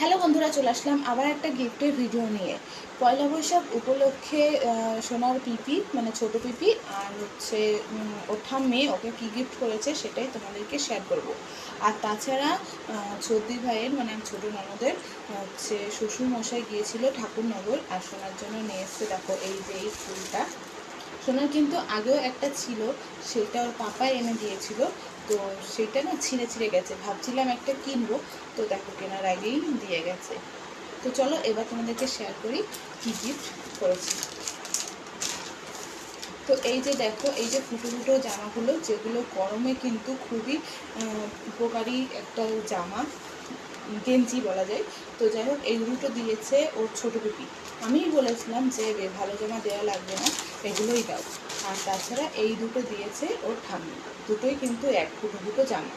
Hello বন্ধুরা, চলে আসলাম আবার একটা গিফটের ভিডিও নিয়ে। পয়লা বৈশাখ উপলক্ষে সোনার পিপি মানে ছোট পিপি আর হচ্ছে ওর ঠাম্মি ওকে কী গিফট করেছে সেটাই তোমাদেরকে শেয়ার করব। আর তাছাড়া চৌধুরী ভাইয়ের মানে ছোটো ননদের হচ্ছে শ্বশুর মশাই গিয়েছিল ঠাকুরনগর, আর সোনার জন্য নিয়ে এসছে দেখো এই যে এই ফুলটা। সোনার কিন্তু আগেও একটা ছিল, সেটা ওর পাপাই এনে দিয়েছিল। তো সেটা না ছিঁড়ে ছিঁড়ে গেছে, ভাবছিলাম একটা কিনবো, তো দেখো কেনার আগেই দিয়ে গেছে। তো চলো এবার তোমাদেরকে শেয়ার করি কী গিফট করেছি। তো এই যে দেখো, এই যে ফুটো ফুটো জামাগুলো, যেগুলো গরমে কিন্তু খুবই উপকারী একটা জামা, গেঞ্জি বলা যায়। তো যাই হোক, এই দুটো দিয়েছে ওর ছোটো পিপি। আমিই বলেছিলাম যে ভালো জামা দেওয়া লাগবে না, এগুলোই দাও। আর তাছাড়া এই দুটো দিয়েছে ওর ঠাম্মি, দুটোই কিন্তু এক ফুটো ফুটো জামা।